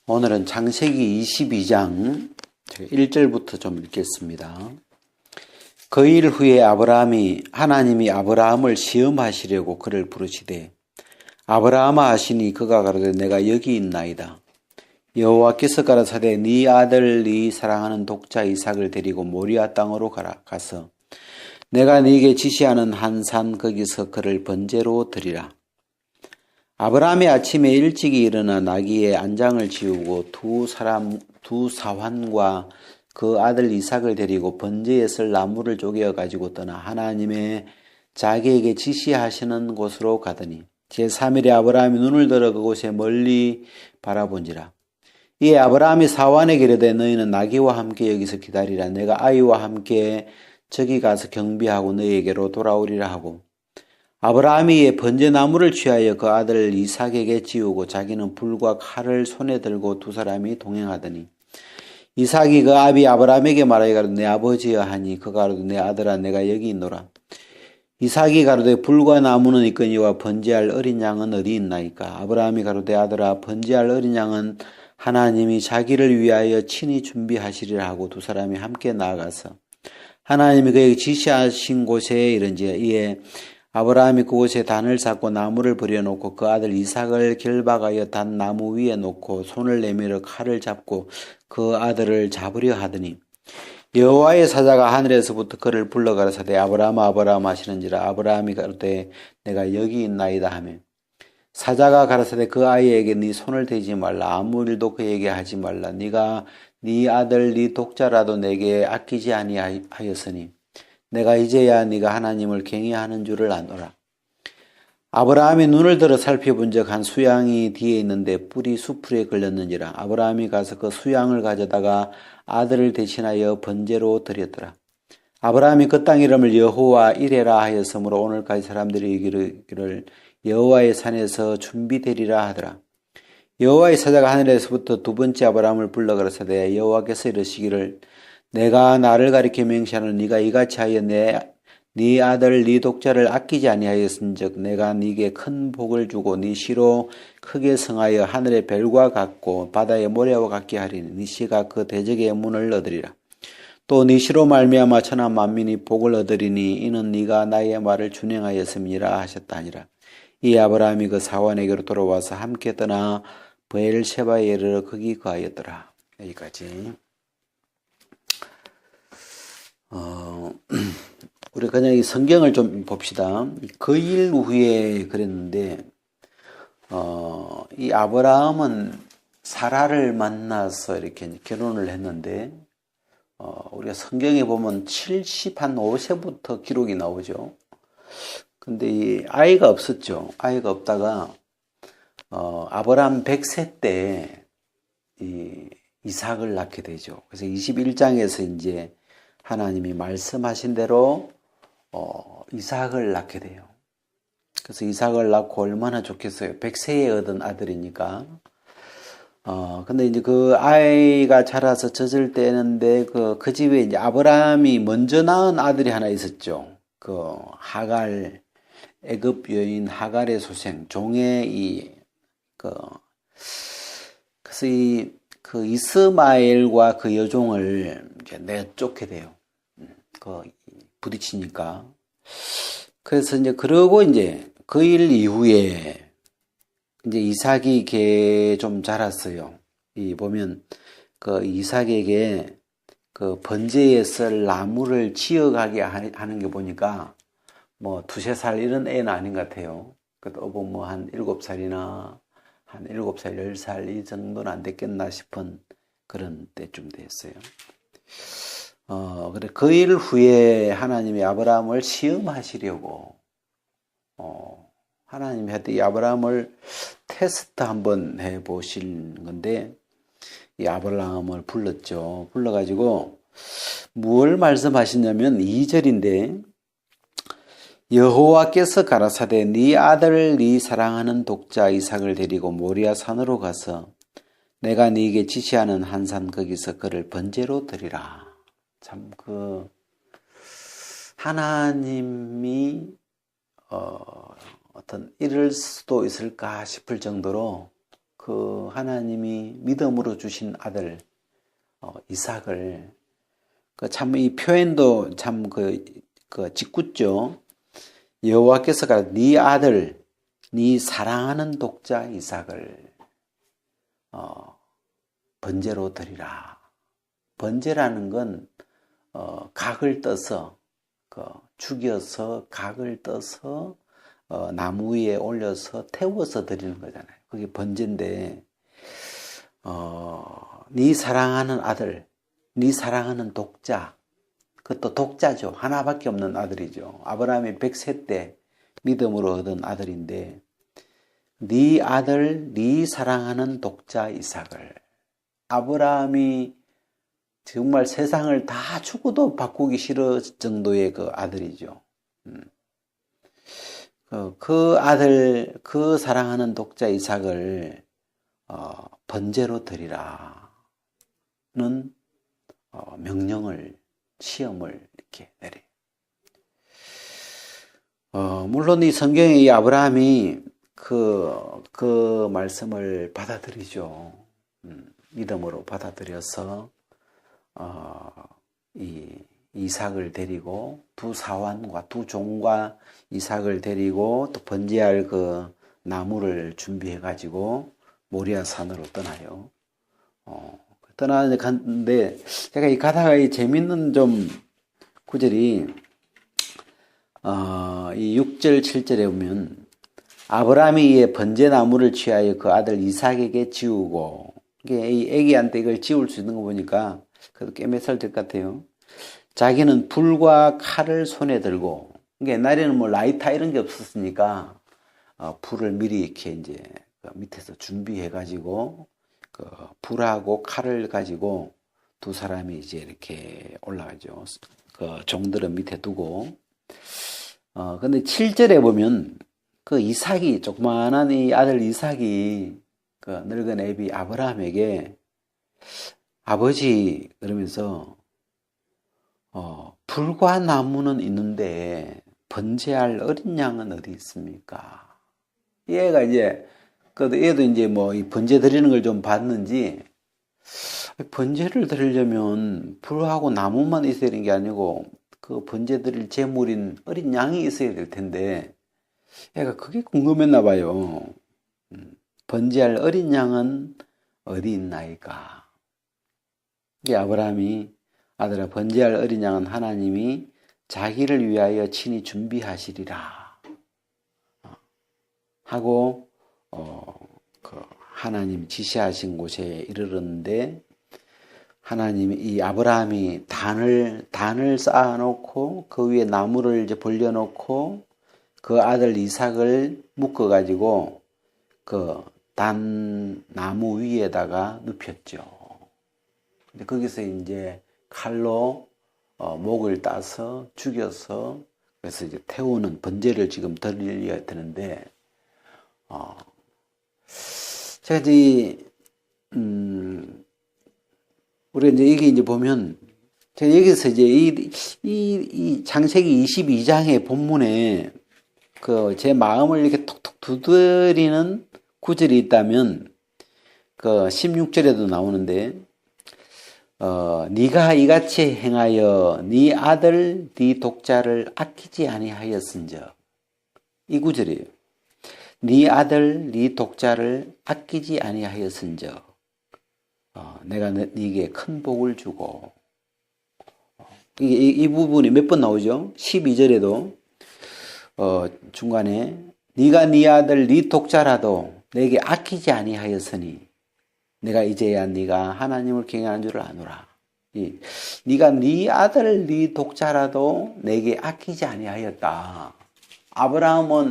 오늘은 창세기 22장 1절부터 좀 읽겠습니다. 그 일 후에 하나님이 아브라함을 시험하시려고 그를 부르시되 아브라함아 하시니 그가 가로되 내가 여기 있나이다. 여호와께서 가라사대 네 아들 네 사랑하는 독자 이삭을 데리고 모리아 땅으로 가서 내가 네게 지시하는 한 산 거기서 그를 번제로 드리라. 아브라함이 아침에 일찍이 일어나 나귀의 안장을 지우고 두 사환과 그 아들 이삭을 데리고 번제에 쓸 나무를 쪼개어 가지고 떠나 하나님의 자기에게 지시하시는 곳으로 가더니 제3일에 아브라함이 눈을 들어 그곳에 멀리 바라본지라. 이에 아브라함이 사환에게 이르되 너희는 나귀와 함께 여기서 기다리라. 내가 아이와 함께 저기 가서 경비하고 너희에게로 돌아오리라 하고 아브라함이 이에 번제나무를 취하여 그 아들 이삭에게 지우고 자기는 불과 칼을 손에 들고 두 사람이 동행하더니 이삭이 그 아비 아브라함에게 말하여 가로되 내 아버지여 하니 그가 가로되 내 아들아 내가 여기 있노라. 이삭이 가로되 불과 나무는 있거니와 번제할 어린 양은 어디 있나이까. 아브라함이 가로되 아들아 번제할 어린 양은 하나님이 자기를 위하여 친히 준비하시리라 하고 두 사람이 함께 나아가서 하나님이 그에게 지시하신 곳에 이른지라. 이에 아브라함이 그곳에 단을 쌓고 나무를 버려놓고 그 아들 이삭을 결박하여 단 나무 위에 놓고 손을 내밀어 칼을 잡고 그 아들을 잡으려 하더니 여호와의 사자가 하늘에서부터 그를 불러 가라사대 아브라함아 아브라함 하시는지라. 아브라함이 가로되 내가 여기 있나이다 하며 사자가 가라사대 그 아이에게 네 손을 대지 말라. 아무 일도 그에게 하지 말라. 네가 네 아들 네 독자라도 내게 아끼지 아니하였으니 내가 이제야 네가 하나님을 경외하는 줄을 아노라. 아브라함이 눈을 들어 살펴본즉 한 수양이 뒤에 있는데 뿔이 수풀에 걸렸는지라. 아브라함이 가서 그 수양을 가져다가 아들을 대신하여 번제로 드렸더라. 아브라함이 그 땅 이름을 여호와 이레라 하였으므로 오늘까지 사람들이 이르기를 여호와의 산에서 준비되리라 하더라. 여호와의 사자가 하늘에서부터 두 번째 아브라함을 불러 가라사대 여호와께서 이르시기를 내가 나를 가리켜 맹세하는 네가 이같이 하여 네 아들 네 독자를 아끼지 아니하였은즉 내가 네게 큰 복을 주고 네 씨로 크게 성하여 하늘의 별과 같고 바다의 모래와 같게 하리니 네 씨가 그 대적의 문을 얻으리라. 또 네 씨로 말미암아 천하 만민이 복을 얻으리니 이는 네가 나의 말을 준행하였음이라 하셨다 하니라. 이 아브라함이 그 사환에게로 돌아와서 함께 떠나 브엘셰바에 이르러 거기 거하였더라. 여기까지. 우리 그냥 이 성경을 좀 봅시다. 그 일 후에 그랬는데, 이 아브라함은 사라를 만나서 이렇게 결혼을 했는데, 우리가 성경에 보면 5세부터 기록이 나오죠. 근데 이 아이가 없었죠. 아이가 없다가, 아브라함 100세 때 이삭을 낳게 되죠. 그래서 21장에서 이제 하나님이 말씀하신 대로 이삭을 낳게 돼요. 그래서 이삭을 낳고 얼마나 좋겠어요. 100세에 얻은 아들이니까. 근데 이제 그 아이가 자라서 젖을 떼는데 그 집에 이제 아브라함이 먼저 낳은 아들이 하나 있었죠. 그 하갈, 애굽 여인 하갈의 소생, 종의 그래서 그 이스마엘과 그 여종을 이제 내쫓게 돼요. 부딪히니까. 그래서 이제 그러고 이제 그 일 이후에 이제 이삭이 이렇게 좀 자랐어요. 보면 그 이삭에게 그 번제에 쓸 나무를 지어가게 하는 게 보니까 뭐 2-3살 이런 애는 아닌 것 같아요. 그래도 뭐 한 7살이나 한 7살, 10살 이 정도는 안 됐겠나 싶은 그런 때쯤 됐어요. 그래, 그 일 후에 하나님이 아브라함을 시험하시려고, 하나님이 했더니 이 아브라함을 테스트 한번 해 보실 건데, 이 아브라함을 불렀죠. 불러가지고, 뭘 말씀하시냐면 2절인데, 여호와께서 가라사대 네 아들 네 사랑하는 독자 이삭을 데리고 모리아 산으로 가서 내가 네게 지시하는 한 산 거기서 그를 번제로 드리라. 참 하나님이 어떤 이럴 수도 있을까 싶을 정도로 그 하나님이 믿음으로 주신 아들 이삭을 참 이 표현도 참 짓궂죠. 여호와께서가 네 아들, 네 사랑하는 독자 이삭을 번제로 드리라. 번제라는 건 각을 떠서 죽여서 각을 떠서 나무 위에 올려서 태워서 드리는 거잖아요. 그게 번제인데 네 사랑하는 아들, 네 사랑하는 독자, 그것도 독자죠. 하나밖에 없는 아들이죠. 아브라함이 100세 때 믿음으로 얻은 아들인데 네 아들, 네 사랑하는 독자 이삭을. 아브라함이 정말 세상을 다 죽어도 바꾸기 싫을 정도의 그 아들이죠. 그 아들, 그 사랑하는 독자 이삭을 번제로 드리라는 명령을, 시험을 이렇게 내려요. 물론 이 성경에 이 아브라함이 그 말씀을 받아들이죠. 믿음으로 받아들여서 이 이삭을 데리고 두 사환과 두 종과 이삭을 데리고 또 번제할 그 나무를 준비해 가지고 모리아 산으로 떠나요. 떠나는데 제가 이 가다가 이 재밌는 좀 구절이 이 6절 7절에 보면 아브라함이 이에 번제 나무를 취하여 그 아들 이삭에게 지우고 이게 이 애기한테 이걸 지울 수 있는 거 보니까 그래도 꽤 몇 살 될 것 같아요. 자기는 불과 칼을 손에 들고, 옛날에는 뭐 라이터 이런 게 없었으니까, 불을 미리 이렇게 이제 밑에서 준비해가지고, 불하고 칼을 가지고 두 사람이 이제 이렇게 올라가죠. 종들은 밑에 두고. 근데 7절에 보면 그 이삭이, 조그만한 이 아들 이삭이 그 늙은 애비 아브라함에게 아버지, 그러면서, 불과 나무는 있는데, 번제할 어린 양은 어디 있습니까? 얘가 이제, 얘도 이제 뭐, 이 번제 드리는 걸 좀 봤는지, 번제를 드리려면, 불하고 나무만 있어야 되는 게 아니고, 그 번제 드릴 제물인 어린 양이 있어야 될 텐데, 얘가 그게 궁금했나 봐요. 번제할 어린 양은 어디 있나이까? 이 아브라함이 아들아 번제할 어린 양은 하나님이 자기를 위하여 친히 준비하시리라 하고 하나님 지시하신 곳에 이르렀는데 하나님이 이 아브라함이 단을 쌓아놓고 그 위에 나무를 이제 벌려놓고 그 아들 이삭을 묶어가지고 그 단 나무 위에다가 눕혔죠. 근데 거기서 이제 칼로 목을 따서 죽여서 그래서 이제 태우는 번제를 지금 드려야 되는데 제가 이제 우리가 이제 이게 이제 보면 제가 여기서 이제 이 창세기 22장의 본문에 그 제 마음을 이렇게 톡톡 두드리는 구절이 있다면 그 16절에도 나오는데 네가 이같이 행하여 네 아들 네 독자를 아끼지 아니하였은즉 이 구절이에요. 네 아들 네 독자를 아끼지 아니하였은즉 내가 네게 큰 복을 주고 이 부분이 몇 번 나오죠? 12절에도 중간에 네가 네 아들 네 독자라도 내게 아끼지 아니하였으니 내가 이제야 네가 하나님을 경외하는 줄을 아노라. 네가 네 아들 네 독자라도 내게 아끼지 아니하였다. 아브라함은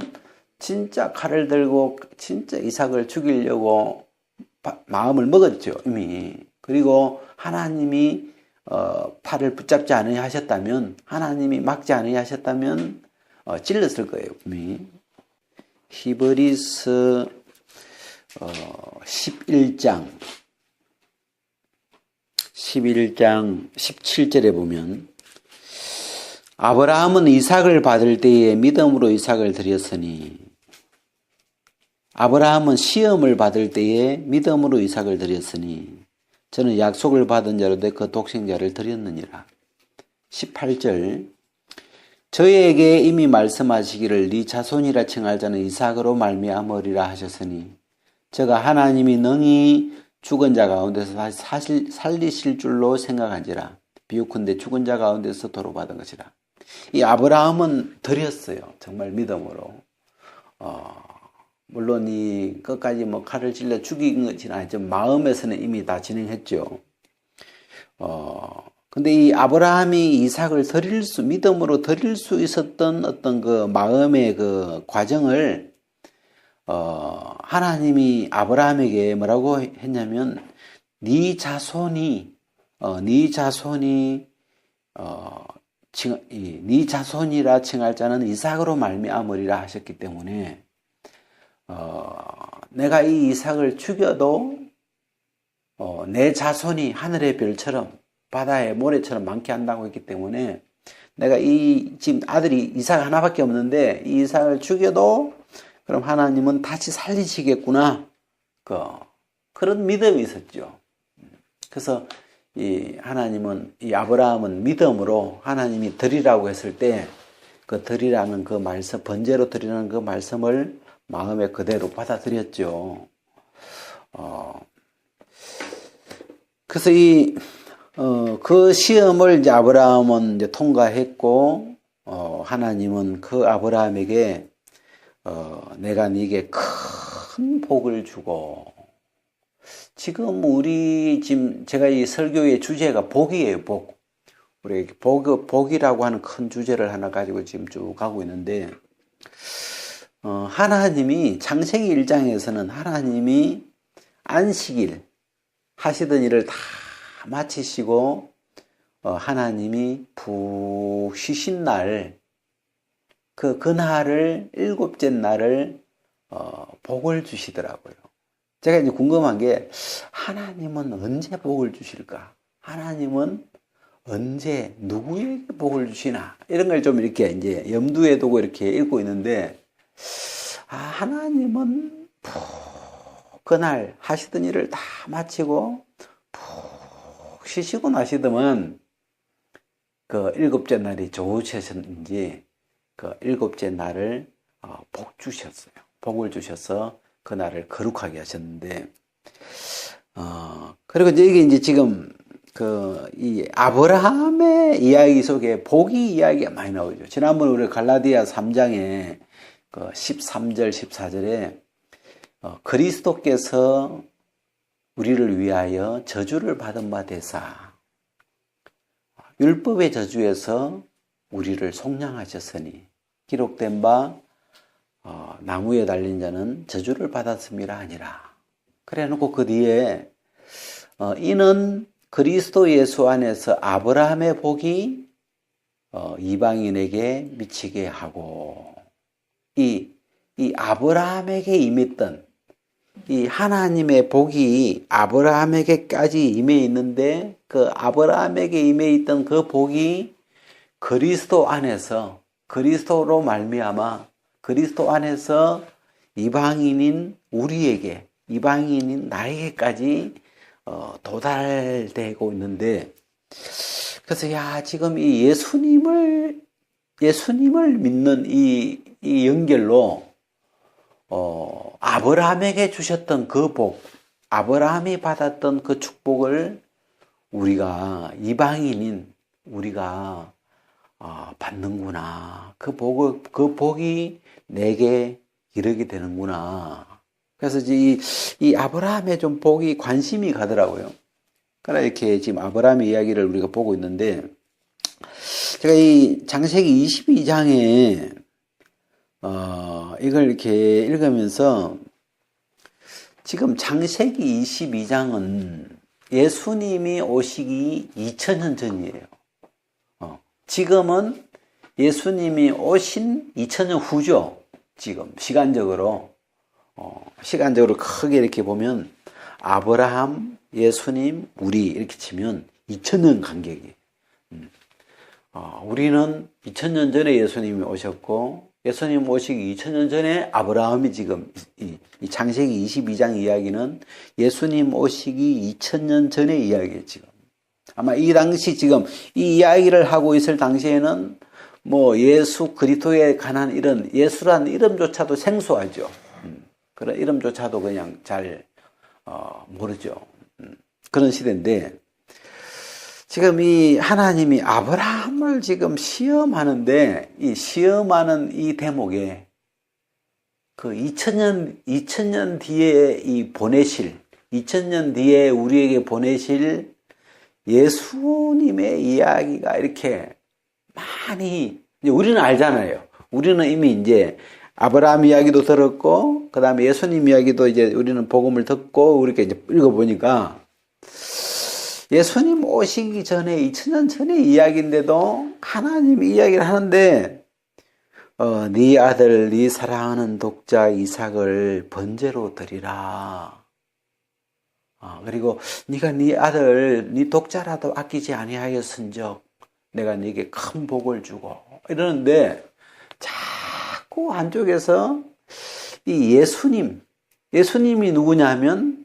진짜 칼을 들고 진짜 이삭을 죽이려고 마음을 먹었죠, 이미. 그리고 하나님이 팔을 붙잡지 않으셨다면, 하나님이 막지 않으셨다면 찔렀을 거예요, 이미. 히브리서 11장 17절에 보면 아브라함은 이삭을 받을 때에 믿음으로 이삭을 드렸으니 아브라함은 시험을 받을 때에 믿음으로 이삭을 드렸으니 저는 약속을 받은 자로 돼 그 독생자를 드렸느니라. 18절 저희에게 이미 말씀하시기를 네 자손이라 칭할 자는 이삭으로 말미암으리라 하셨으니 저가 하나님이 능히 죽은 자 가운데서 다시 살리실 줄로 생각한지라. 비유컨대 죽은 자 가운데서 도로받은 것이라. 이 아브라함은 드렸어요. 정말 믿음으로. 물론 이 끝까지 뭐 칼을 찔러 죽인 것은 아니지만 마음에서는 이미 다 진행했죠. 근데 이 아브라함이 이삭을 믿음으로 드릴 수 있었던 어떤 그 마음의 그 과정을 하나님이 아브라함에게 뭐라고 했냐면 네 자손이라 칭할 자는 이삭으로 말미암으리라 하셨기 때문에 내가 이 이삭을 죽여도 내 자손이 하늘의 별처럼 바다의 모래처럼 많게 한다고 했기 때문에 내가 지금 아들이 이삭 하나밖에 없는데 이 이삭을 죽여도 그럼 하나님은 다시 살리시겠구나. 그런 믿음이 있었죠. 그래서 이 아브라함은 믿음으로 하나님이 드리라고 했을 때 그 드리라는 그 말씀, 번제로 드리라는 그 말씀을 마음에 그대로 받아들였죠. 그래서 그 시험을 이제 아브라함은 이제 통과했고, 하나님은 그 아브라함에게, 내가 네게 큰 복을 주고, 지금 제가 이 설교의 주제가 복이에요, 복. 우리 복이라고 하는 큰 주제를 하나 가지고 지금 쭉 가고 있는데, 하나님이 창세기 1장에서는 하나님이 안식일 하시던 일을 다 마치시고 하나님이 푹 쉬신 날 그날을 일곱째 날을 복을 주시더라고요. 제가 이제 궁금한 게 하나님은 언제 복을 주실까? 하나님은 언제 누구에게 복을 주시나? 이런 걸 좀 이렇게 이제 염두에 두고 이렇게 읽고 있는데 하나님은 푹 그날 하시던 일을 다 마치고 푹 쉬시고 나시더만 그 일곱째 날이 좋으셨는지 그 일곱째 날을 복 주셨어요. 복을 주셔서 그 날을 거룩하게 하셨는데 그리고 이게 지금 이 아브라함의 이야기 속에 복이 이야기가 많이 나오죠. 지난번 우리 갈라디아 3장에 13절, 14절에 그리스도께서 우리를 위하여 저주를 받은 바 되사 율법의 저주에서 우리를 속량하셨으니 기록된 바 나무에 달린 자는 저주를 받았음이라 하니라. 그래 놓고 그 뒤에 이는 그리스도 예수 안에서 아브라함의 복이 이방인에게 미치게 하고 이 아브라함에게 임했던 이 하나님의 복이 아브라함에게까지 임해 있는데 그 아브라함에게 임해 있던 그 복이 그리스도 안에서 그리스도로 말미암아 그리스도 안에서 이방인인 우리에게 이방인인 나에게까지 도달되고 있는데 그래서 지금 이 예수님을 믿는 이 연결로 아브라함에게 주셨던 그 복, 아브라함이 받았던 그 축복을 우리가 이방인인 우리가 받는구나. 그 복이 내게 이르게 되는구나. 그래서 이 아브라함의 좀 복이 관심이 가더라고요. 그러나 이렇게 지금 아브라함의 이야기를 우리가 보고 있는데 제가 이 창세기 22장에 이걸 이렇게 읽으면서 지금 창세기 22장은 예수님이 오시기 2000년 전이에요. 지금은 예수님이 오신 2000년 후죠. 지금 시간적으로 크게 이렇게 보면 아브라함, 예수님, 우리 이렇게 치면 2000년 간격이에요. 우리는 2000년 전에 예수님이 오셨고 예수님 오시기 2000년 전에 아브라함이 지금 이 창세기 22장 이야기는 예수님 오시기 2000년 전의 이야기예요, 지금. 아마 이 당시 지금 이 이야기를 하고 있을 당시에는 뭐 예수 그리스도에 관한 이런 예수라는 이름조차도 생소하죠. 그런 이름조차도 그냥 잘 모르죠. 그런 시대인데 지금 이 하나님이 아브라함을 지금 시험하는데 이 시험하는 이 대목에 그 2000년 뒤에 이 보내실 2000년 뒤에 우리에게 보내실 예수님의 이야기가 이렇게 많이 우리는 알잖아요. 우리는 이미 이제 아브라함 이야기도 들었고 그 다음에 예수님 이야기도 이제 우리는 복음을 듣고 이렇게 이제 읽어보니까 예수님 오시기 전에 2000년 전의 이야기인데도 하나님이 이야기를 하는데 네 아들 네 사랑하는 독자 이삭을 번제로 드리라. 그리고 네가 네 아들 네 독자라도 아끼지 아니하였은즉 내가 네게 큰 복을 주고 이러는데 자꾸 한쪽에서 이 예수님이 누구냐면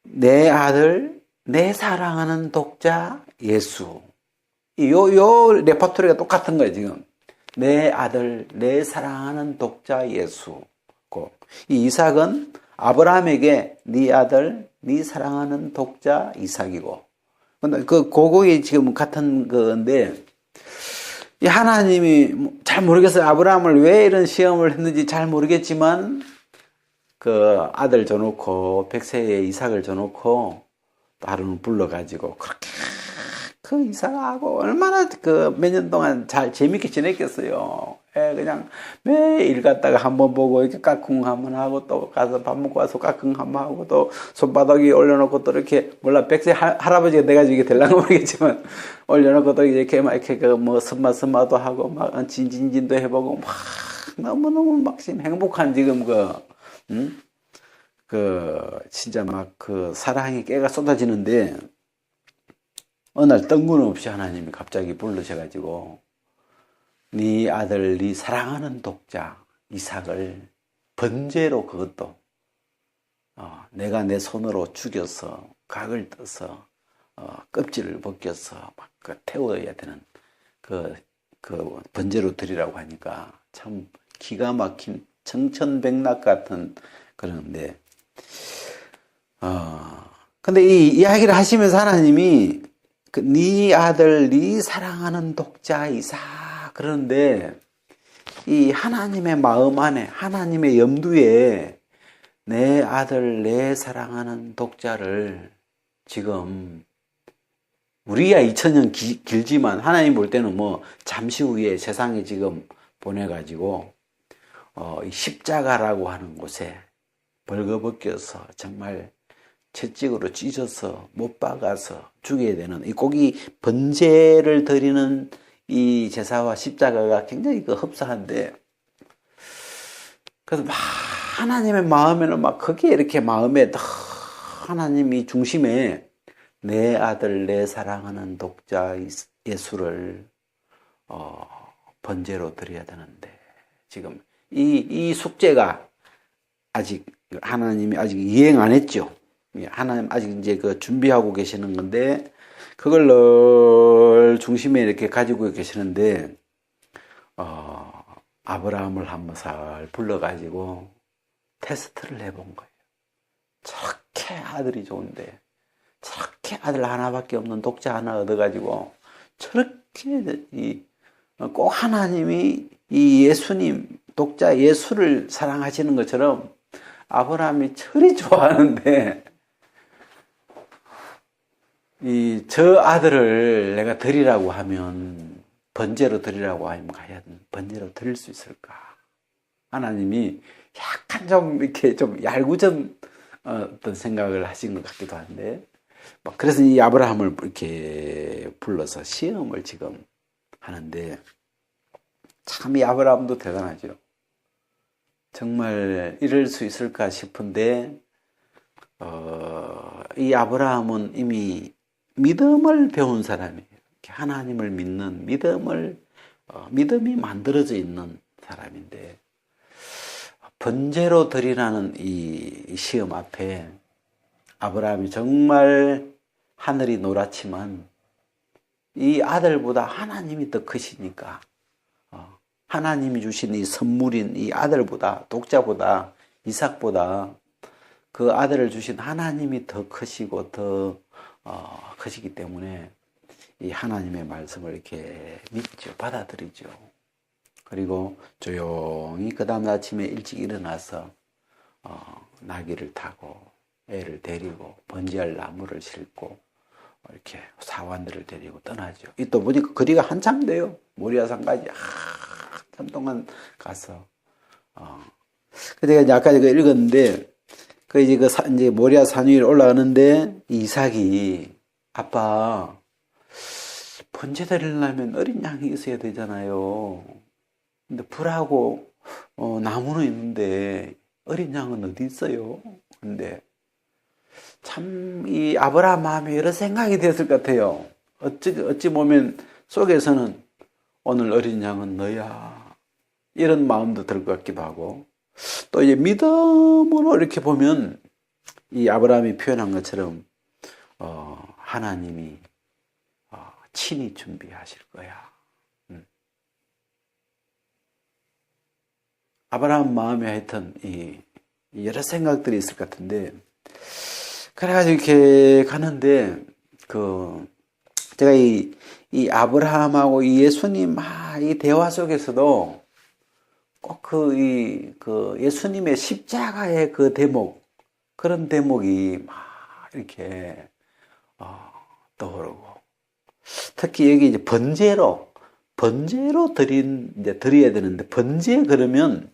내 아들 내 사랑하는 독자 예수. 요 레퍼토리가 똑같은 거예요, 지금. 내 아들, 내 사랑하는 독자 예수. 이 이삭은 아브라함에게 네 아들, 네 사랑하는 독자 이삭이고. 근데 그거이 지금 같은 건데, 이 하나님이 잘 모르겠어요. 아브라함을 왜 이런 시험을 했는지 잘 모르겠지만, 그 아들 줘놓고, 백세의 이삭을 줘놓고, 하루는 불러가지고 그렇게 그 이삭하고 얼마나 그 몇 년 동안 잘 재밌게 지냈겠어요. 그냥 매일 갔다가 한번 보고 이렇게 까꿍 한번 하고 또 가서 밥 먹고 와서 까꿍 한번 하고 또 손바닥에 올려놓고 또 이렇게 몰라 백세 할아버지가 돼가지고 이게 될랑가 모르겠지만 올려놓고 또 이렇게 막 이렇게 그 뭐 선마도 하고 막 진진진도 해보고 막 너무너무 막 행복한 지금 진짜 막 그 사랑의 깨가 쏟아지는데, 어느 날 뜬금없이 하나님이 갑자기 부르셔가지고, 네 아들, 네 사랑하는 독자, 이삭을 번제로 그것도, 내가 내 손으로 죽여서, 각을 떠서, 껍질을 벗겨서 막 태워야 되는 그 번제로 드리라고 하니까 참 기가 막힌 청천백락 같은 그런데, 근데 이 이야기를 하시면서 하나님이 네 아들, 네 사랑하는 독자 이삭 그러는데 이 하나님의 마음 안에 하나님의 염두에 내 아들, 내 사랑하는 독자를 지금 우리야 2000년 길지만 하나님 볼 때는 뭐 잠시 후에 세상에 지금 보내가지고 이 십자가라고 하는 곳에 벌거벗겨서 정말 채찍으로 찢어서 못 박아서 죽여야 되는 꼭 이 번제를 드리는 이 제사와 십자가가 굉장히 흡사한데 그래서 막 하나님의 마음에는 막 그게 이렇게 마음에 하나님이 중심에 내 아들 내 사랑하는 독자 예수를 번제로 드려야 되는데 지금 이 숙제가 아직 하나님이 아직 이행 안 했죠. 하나님 아직 이제 준비하고 계시는 건데 그걸 늘 중심에 이렇게 가지고 계시는데 아브라함을 한번 살 불러가지고 테스트를 해본 거예요. 저렇게 아들이 좋은데 저렇게 아들 하나밖에 없는 독자 하나 얻어가지고 저렇게 꼭 하나님이 이 예수님 독자 예수를 사랑하시는 것처럼 아브라함이 저리 좋아하는데 저 아들을 내가 드리라고 하면 번제로 드리라고 하면 과연 번제로 드릴 수 있을까? 하나님이 약간 좀 이렇게 좀 얄궂은 어떤 생각을 하신 것 같기도 한데 그래서 이 아브라함을 이렇게 불러서 시험을 지금 하는데 참 이 아브라함도 대단하죠. 정말 이럴 수 있을까 싶은데 이 아브라함은 이미 믿음을 배운 사람이에요. 하나님을 믿는 믿음이 만들어져 있는 사람인데 번제로 드리라는 이 시험 앞에 아브라함이 정말 하늘이 노랗지만 이 아들보다 하나님이 더 크시니까 하나님이 주신 이 선물인 이 아들보다 독자보다 이삭보다 그 아들을 주신 하나님이 더 크시고 더 크시기 때문에 이 하나님의 말씀을 이렇게 믿죠. 받아들이죠. 그리고 조용히 그 다음 아침에 일찍 일어나서 나귀를 타고 애를 데리고 번제할 나무를 싣고 이렇게 사환들을 데리고 떠나죠. 또 보니까 거리가 한참 돼요. 모리아산까지 한참 동안 가서 제가 아까 읽었는데 이제 모리아 산 위에 올라가는데 이삭이 아빠 번제 드리려면 어린 양이 있어야 되잖아요. 근데 불하고 나무는 있는데 어린 양은 어디 있어요? 근데 참 이 아브라함 마음에 여러 생각이 되었을 것 같아요. 어찌 보면 속에서는 오늘 어린 양은 너야 이런 마음도 들 것 같기도 하고 또 이제 믿음으로 이렇게 보면 이 아브라함이 표현한 것처럼 하나님이 친히 준비하실 거야. 아브라함 마음에 하여튼 여러 생각들이 있을 것 같은데 그래가지고 이렇게 가는데 제가 이 아브라함하고 이 예수님 이 대화 속에서도 꼭 그 예수님의 십자가의 그 대목 그런 대목이 막 이렇게 떠오르고 특히 여기 이제 번제로 드려야 되는데 번제 그러면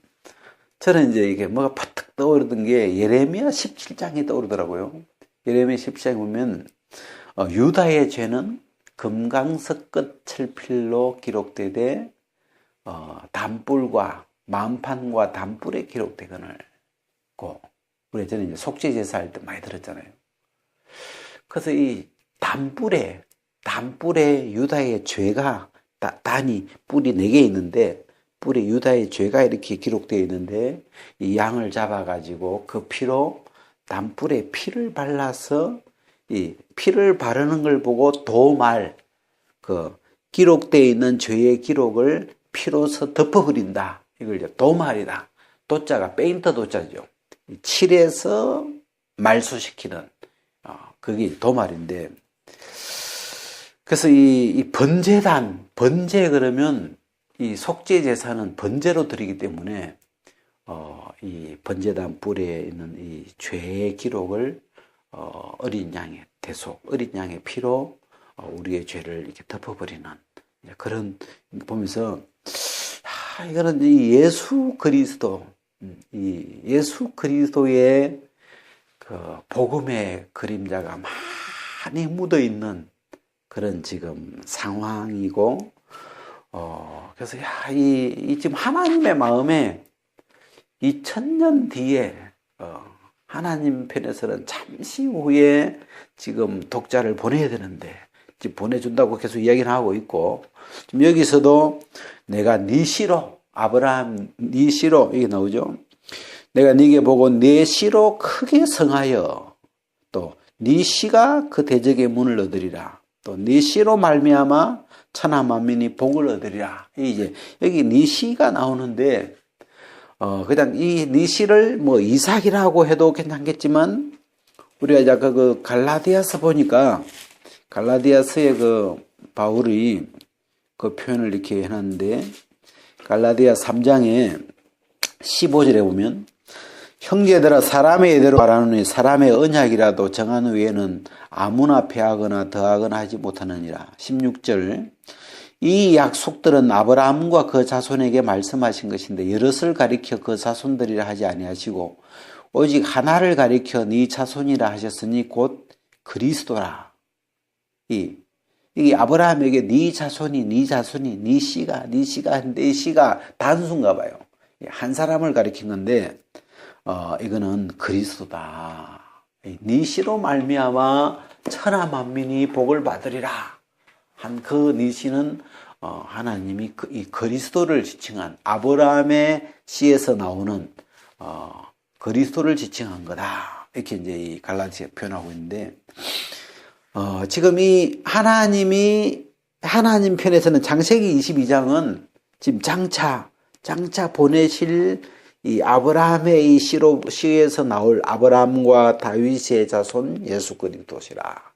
저는 이제 이게 뭐가 파뜩 떠오르던 게 예레미야 17장이 떠오르더라고요. 예레미야 17장에 보면 유다의 죄는 금강석 끝 철필로 기록되되 담불과 만판과 담불에 기록되거늘 우리 저는 이제 속죄 제사할 때 많이 들었잖아요. 그래서 이 담불에 유다의 죄가 단이 뿔이 4개 있는데 뿔에 유다의 죄가 이렇게 기록되어 있는데 이 양을 잡아가지고 그 피로 담뿔에 피를 발라서 이 피를 바르는 걸 보고 도말 기록되어 있는 죄의 기록을 피로서 덮어버린다. 이걸 이제 도말이다. 도자가 페인터 도자죠. 칠해서 말소시키는 그게 도말인데 그래서 이 번제 그러면 이 속죄 제사는 번제로 드리기 때문에 이 번제단 뿔에 있는 이 죄의 기록을 어린 양의 대속, 어린 양의 피로 우리의 죄를 이렇게 덮어버리는 그런 보면서 이거는 이 예수 그리스도의 그 복음의 그림자가 많이 묻어 있는 그런 지금 상황이고 그래서 이 지금 하나님의 마음에 2000년 뒤에 하나님 편에서는 잠시 후에 지금 독자를 보내야 되는데 지금 보내준다고 계속 이야기를 하고 있고 지금 여기서도 내가 네 시로 아브라함 네 시로 이게 나오죠. 내가 네게 보고 네 시로 크게 성하여 또 네 시가 그 대적의 문을 얻으리라. 또 네 시로 말미암아 천하 만민이 복을 얻으리라. 이제 여기 네 시가 나오는데 그냥 이 네 시를 뭐 이삭이라고 해도 괜찮겠지만 우리가 이제 아까 그 갈라디아서 보니까 갈라디아서의 그 바울이 그 표현을 이렇게 해놨는데 갈라디아 3장에 15절에 보면 형제들아 사람의 예대로 말하노니 사람의 언약이라도 정한 후에는 아무나 패하거나 더하거나 하지 못하느니라. 16절 이 약속들은 아브라함과 그 자손에게 말씀하신 것인데 여럿을 가리켜 그 자손들이라 하지 아니하시고 오직 하나를 가리켜 네 자손이라 하셨으니 곧 그리스도라. 이 아브라함에게 네 자손이 네 씨가 내 씨가 단수인가 봐요. 한 사람을 가리킨 건데 이거는 그리스도다. 네 씨로 말미암아 천하 만민이 복을 받으리라. 한 그 네 씨는 하나님이 이 그리스도를 지칭한 아브라함의 씨에서 나오는 그리스도를 지칭한 거다. 이렇게 이제 이 갈라디아서 표현하고 있는데, 지금 이 하나님 편에서는 창세기 22장은 지금 장차 보내실 이 아브라함의 이 씨에서 나올 아브라함과 다윗의 자손 예수 그리스도시라.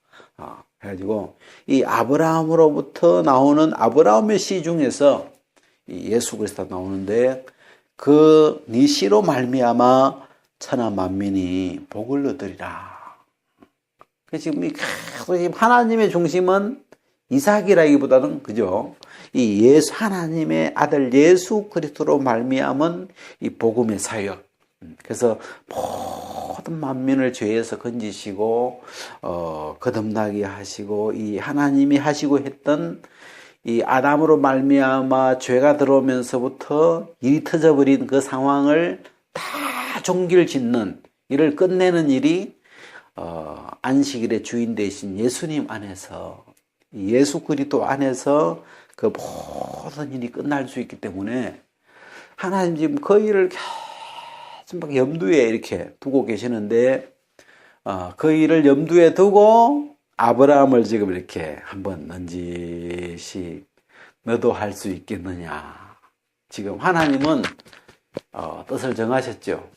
해가지고 이 아브라함으로부터 나오는 아브라함의 씨 중에서 이 예수 그리스도가 나오는데, 그 네 씨로 말미암아 천하 만민이 복을 얻으리라. 지금 하나님의 중심은 이삭이라기보다는 그죠? 이 하나님의 아들 예수 그리스도로 말미암은 이 복음의 사역. 그래서 모든 만민을 죄에서 건지시고 거듭나게 하시고, 이 하나님이 하시고 했던 이 아담으로 말미암아 죄가 들어오면서부터 일이 터져버린 그 상황을 다 종기를 짓는, 이를 끝내는 일이 안식일의 주인 되신 예수님 안에서, 예수 그리스도 안에서 그 모든 일이 끝날 수 있기 때문에 하나님 지금 그 일을 계속 염두에 이렇게 두고 계시는데, 그 일을 염두에 두고 아브라함을 지금 이렇게 한번 넌지시 너도 할 수 있겠느냐. 지금 하나님은 뜻을 정하셨죠.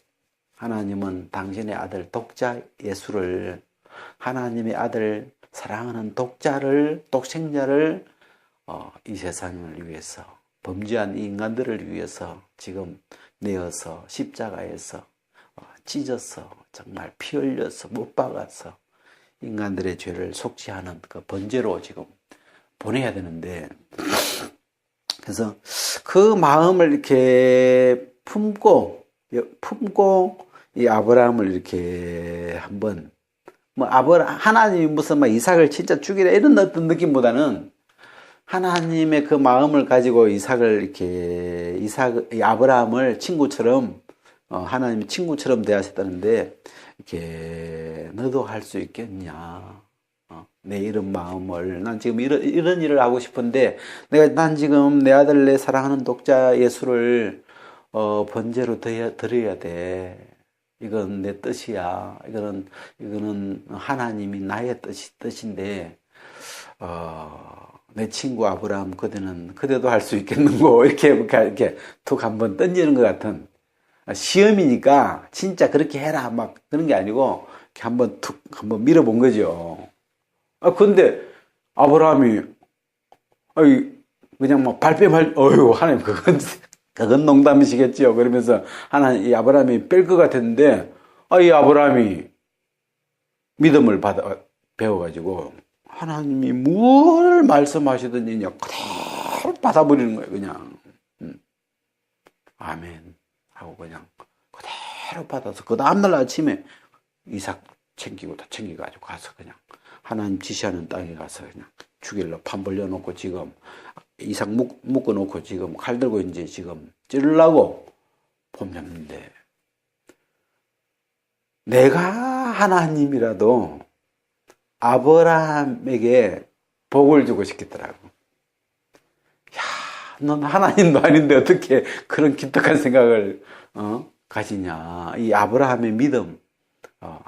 하나님은 당신의 아들 독자 예수를, 하나님의 아들 사랑하는 독생자를 이 세상을 위해서, 범죄한 이 인간들을 위해서 지금 내어서 십자가에서 찢어서 정말 피 흘려서 못 박아서 인간들의 죄를 속죄하는 그 번제로 지금 보내야 되는데, 그래서 그 마음을 이렇게 품고 이 아브라함을 이렇게 한번, 하나님이 무슨 이삭을 진짜 죽이라 이런 어떤 느낌보다는 하나님의 그 마음을 가지고 이 아브라함을 친구처럼, 하나님이 친구처럼 대하셨다는데, 이렇게 너도 할 수 있겠냐. 내 이런 마음을, 난 지금 이런 일을 하고 싶은데, 난 지금 내 아들, 내 사랑하는 독자 예수를 번제로 드려야 돼. 이건 내 뜻이야. 이거는 하나님이 나의 뜻인데, 내 친구 아브라함 그대도 할 수 있겠는고, 이렇게 툭 한번 던지는 것 같은, 시험이니까 진짜 그렇게 해라 막 그런 게 아니고 이렇게 한번 밀어본 거죠. 근데 아브라함이 그냥 막 하나님 그건 농담이시겠지요. 그러면서 이 아브라함이 뺄 것 같았는데, 이 아브라함이 믿음을 배워가지고 하나님이 뭘 말씀하시든지 그냥 그대로 받아버리는 거예요. 그냥 아멘 하고 그냥 그대로 받아서 그 다음날 아침에 이삭 챙기가지고 가서 그냥 하나님 지시하는 땅에 가서 그냥 죽일러 판 벌려놓고, 지금 이삭 묶어놓고 지금 칼 들고 이제 지금 찌르려고 폼잡는데, 내가 하나님이라도 아브라함에게 복을 주고 싶겠더라고. 야, 넌 하나님도 아닌데 어떻게 그런 기특한 생각을 가지냐. 이 아브라함의 믿음,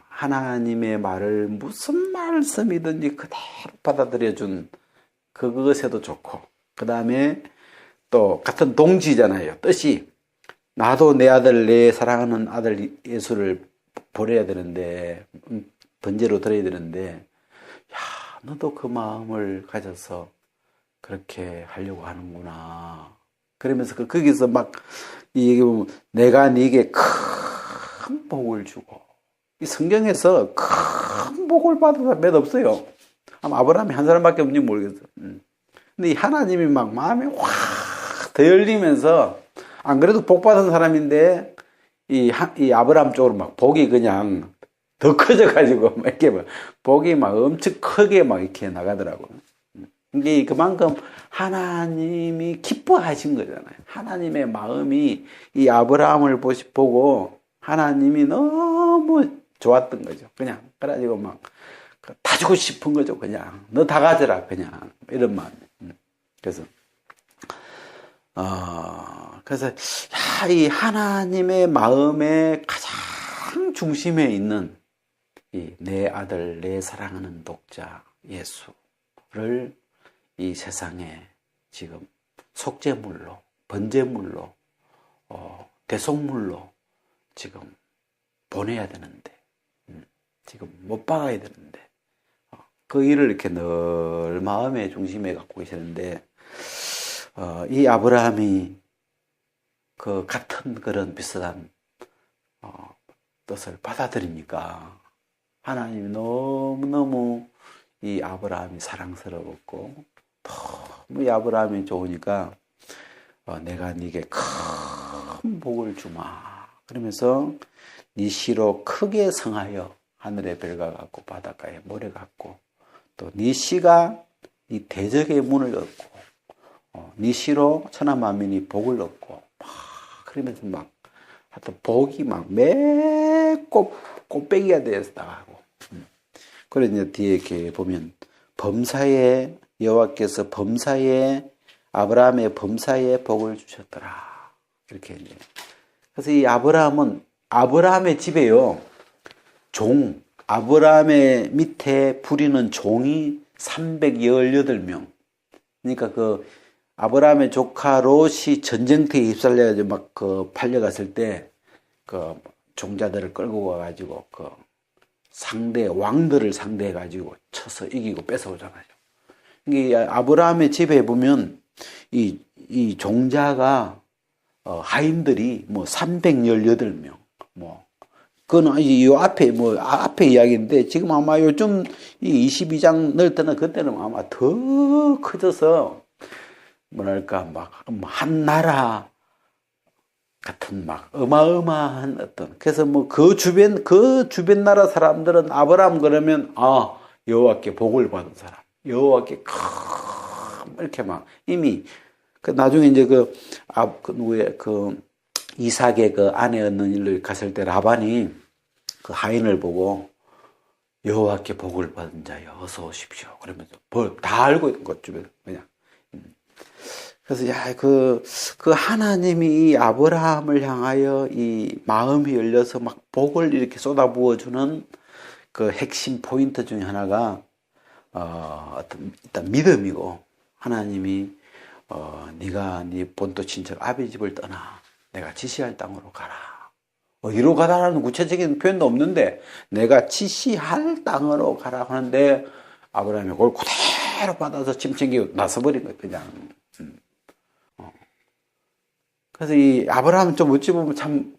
하나님의 말을 무슨 말씀이든지 그대로 받아들여준 그것에도 좋고, 그 다음에 또 같은 동지잖아요. 뜻이 나도 내 아들, 내 사랑하는 아들 예수를 보내야 되는데, 번제로 드려야 되는데, 야, 너도 그 마음을 가져서 그렇게 하려고 하는구나. 그러면서 거기서 막 이 얘기 보면 내가 네게 큰 복을 주고, 이 성경에서 큰 복을 받은 사람 몇 없어요. 아마 아브라함이 한 사람밖에 없는지 모르겠어. 근데 이 하나님이 막 마음이 확 더 열리면서, 안 그래도 복 받은 사람인데 이 아브라함 쪽으로 막 복이 그냥 더 커져가지고 막 이렇게 막 복이 막 엄청 크게 막 이렇게 나가더라고. 이게 그만큼 하나님이 기뻐하신 거잖아요. 하나님의 마음이 이 아브라함을 보고 하나님이 너무 좋았던 거죠. 그냥 그래가지고 막 다 주고 싶은 거죠. 그냥 너 다 가져라 그냥 이런 마음. 그래서 그래서 이 하나님의 마음의 가장 중심에 있는 이 내 아들, 내 사랑하는 독자 예수를 이 세상에 지금 속죄물로, 번제물로, 대속물로 지금 보내야 되는데, 지금 못 박아야 되는데, 그 일을 이렇게 늘 마음의 중심에 갖고 계시는데, 이 아브라함이 그 같은 그런 비슷한 뜻을 받아들이니까 하나님이 너무너무 이 아브라함이 사랑스러웠고 너무 이 아브라함이 좋으니까 내가 네게 큰 복을 주마 그러면서 네 씨로 크게 성하여 하늘의 별과 같고 바닷가의 모래 같고 또 네 씨가 이 대적의 문을 얻고 네 씨로 천하 만민이 복을 얻고 막 그러면서 막 하여튼 복이 막 꽃배기가 되어서 나가고 그래 이제 뒤에 이렇게 보면 범사에 여호와께서 범사에 아브라함의 범사에 복을 주셨더라 이렇게 이제 그래서 이 아브라함은 아브라함의 집에요 아브라함의 밑에 부리는 종이 318명 그러니까 그 아브라함의 조카 롯이 전쟁터에 휩쓸려가지고 막 그 팔려갔을 때 그 종자들을 끌고 가가지고 그 왕들을 상대해가지고 쳐서 이기고 뺏어오잖아요. 이게 아브라함의 집에 보면 이 종자가 하인들이 뭐 318명 그건 이 앞에 이야기인데 지금 아마 요즘 이 22장 넣을 때는 그때는 아마 더 커져서 뭐랄까 막 한 나라 같은 막 어마어마한 어떤 그래서 뭐 그 주변 나라 사람들은 아브라함 그러면 여호와께 복을 받은 사람 여호와께 이렇게 막 이미 그 나중에 이제 그 이삭의 그 아내 얻는 일을 갔을 때 라반이 그 하인을 보고 여호와께 복을 받은 자여 어서 오십시오 그러면서 다 알고 있는 것 주변 그냥 그래서 그 하나님이 이 아브라함을 향하여 이 마음이 열려서 막 복을 이렇게 쏟아부어주는 그 핵심 포인트 중에 하나가 일단 믿음이고 하나님이 네가 네 본토 친척 아비 집을 떠나 내가 지시할 땅으로 가라. 어디로 가라는 구체적인 표현도 없는데 내가 지시할 땅으로 가라 하는데 아브라함이 그걸 그대로 받아서 짐 챙기고 나서버린 거예요. 그냥. 그래서 이 아브라함은 좀 어찌 보면 참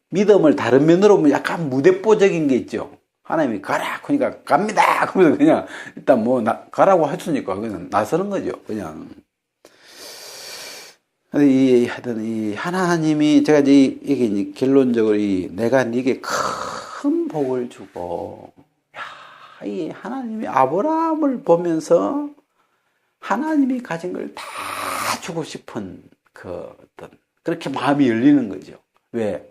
믿음을 다른 면으로 보면 약간 무대뽀적인 게 있죠. 하나님이 가라 그러니까 갑니다. 그러면서 그냥 일단 가라고 했으니까 그냥 나서는 거죠. 그냥. 하여튼 이 하나님이 제가 이게 결론적으로 내가 네게 큰 복을 주고 이 하나님이 아브라함을 보면서 하나님이 가진 걸 다 주고 싶은 그렇게 마음이 열리는 거죠. 왜?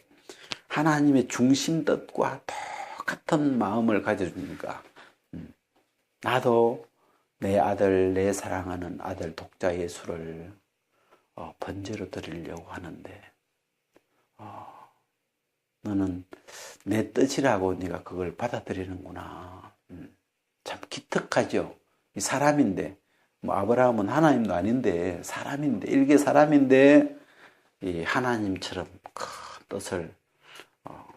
하나님의 중심 뜻과 똑같은 마음을 가져주니까 나도 내 아들, 내 사랑하는 아들 독자 예수를 번제로 드리려고 하는데 너는 내 뜻이라고 네가 그걸 받아들이는구나. 참 기특하죠. 사람인데 아브라함은 하나님도 아닌데 사람인데 일개 사람인데 이 하나님처럼 큰 뜻을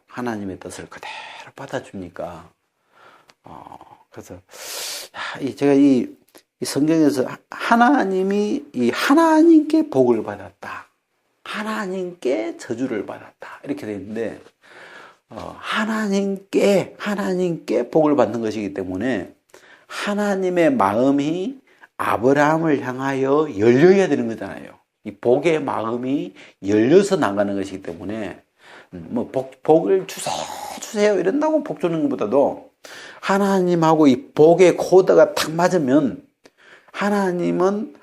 하나님의 뜻을 그대로 받아주니까 그래서 제가 이 성경에서 하나님이 이 하나님께 복을 받았다. 하나님께 저주를 받았다. 이렇게 되어 있는데 하나님께 복을 받는 것이기 때문에 하나님의 마음이 아브라함을 향하여 열려야 되는 거잖아요. 이 복의 마음이 열려서 나가는 것이기 때문에 복을 주세요 이런다고 복 주는 것보다도 하나님하고 이 복의 코드가 딱 맞으면 하나님은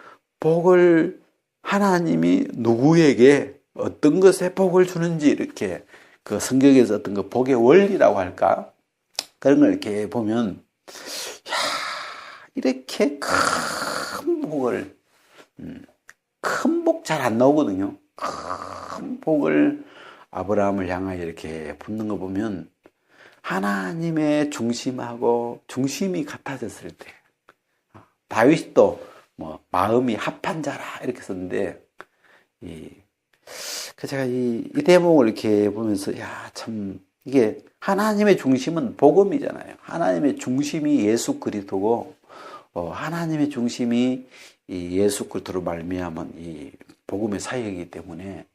하나님이 누구에게 어떤 것에 복을 주는지 이렇게 그 성경에서 어떤 그 복의 원리라고 할까? 그런 걸 이렇게 보면, 이렇게 큰 복을, 큰 큰 복 잘 안 나오거든요. 큰 복을 아브라함을 향하여 이렇게 붓는 거 보면 하나님의 중심하고 중심이 같아졌을 때, 다윗도 뭐 마음이 합한 자라 이렇게 썼는데, 제가 이 대목을 이렇게 보면서 참 이게 하나님의 중심은 복음이잖아요. 하나님의 중심이 예수 그리스도고, 하나님의 중심이 이 예수 그리스도로 말미암은 이 복음의 사역이기 때문에,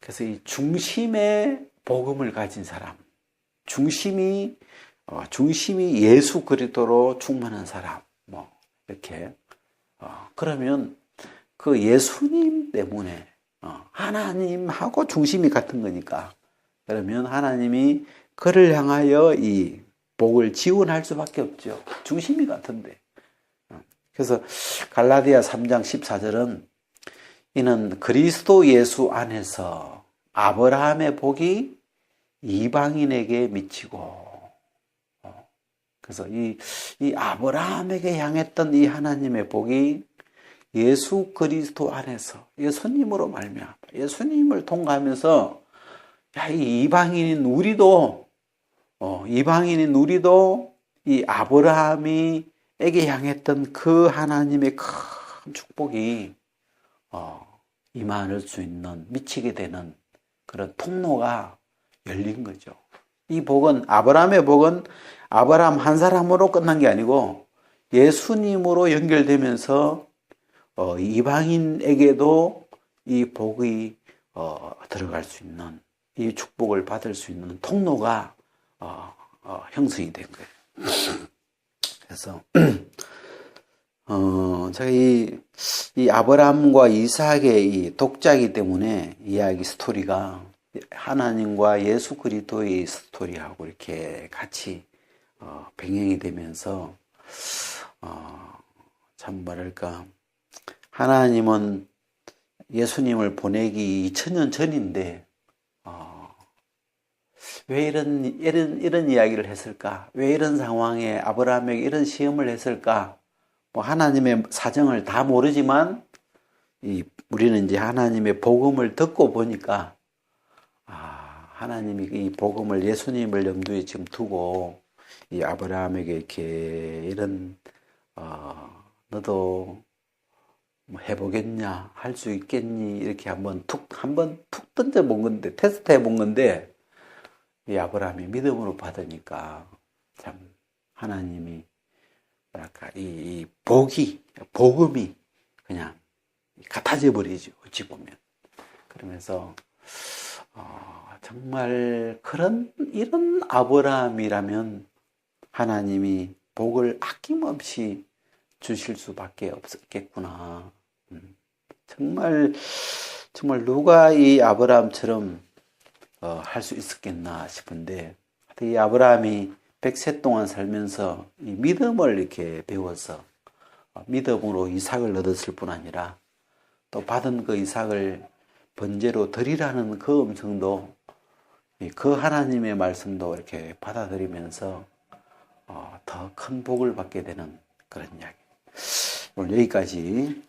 그래서 이 중심의 복음을 가진 사람, 중심이 예수 그리스도로 충만한 사람, 뭐 이렇게 그러면 그 예수님 때문에 하나님하고 중심이 같은 거니까, 그러면 하나님이 그를 향하여 이 복을 지원할 수밖에 없죠. 중심이 같은데. 그래서 갈라디아 3장 14절은 이는 그리스도 예수 안에서 아브라함의 복이 이방인에게 미치고, 그래서 이 아브라함에게 향했던 이 하나님의 복이 예수 그리스도 안에서 예수님으로 말미암아 예수님을 통과하면서 이 이방인인 우리도 이 아브라함에게 향했던 그 하나님의 큰 축복이 임할 수 있는, 미치게 되는 그런 통로가 열린 거죠. 이 복은, 아브라함의 복은 아브라함 한 사람으로 끝난 게 아니고 예수님으로 연결되면서 이방인에게도 이 복이 들어갈 수 있는, 이 축복을 받을 수 있는 통로가 형성이 된 거예요. 그래서 제가 이 아브라함과 이삭의 이 독자이기 때문에 이야기 스토리가 하나님과 예수 그리스도의 스토리하고 이렇게 같이 병행이 되면서 참 뭐랄까, 하나님은 예수님을 보내기 2000년 전인데 왜 이런 이야기를 했을까? 왜 이런 상황에 아브라함에게 이런 시험을 했을까? 뭐 하나님의 사정을 다 모르지만 우리는 이제 하나님의 복음을 듣고 보니까 하나님이 이 복음을, 예수님을 염두에 지금 두고 이 아브라함에게 이렇게 이런 너도 뭐 해보겠냐, 할 수 있겠니, 이렇게 한번 툭 던져 본 건데, 테스트 해본 건데, 이 아브라함이 믿음으로 받으니까 참 하나님이 뭐랄까, 이 복음이 그냥 같아져 버리죠, 어찌 보면. 그러면서 정말 이런 아브라함이라면 하나님이 복을 아낌없이 주실 수밖에 없었겠구나. 정말 누가 이 아브라함처럼 할 수 있었겠나 싶은데, 이 아브라함이 100세 동안 살면서 이 믿음을 이렇게 배워서 믿음으로 이삭을 얻었을 뿐 아니라 또 받은 그 이삭을 번제로 드리라는 그 음성도, 그 하나님의 말씀도 이렇게 받아들이면서 더 큰 복을 받게 되는 그런 이야기. 오늘 여기까지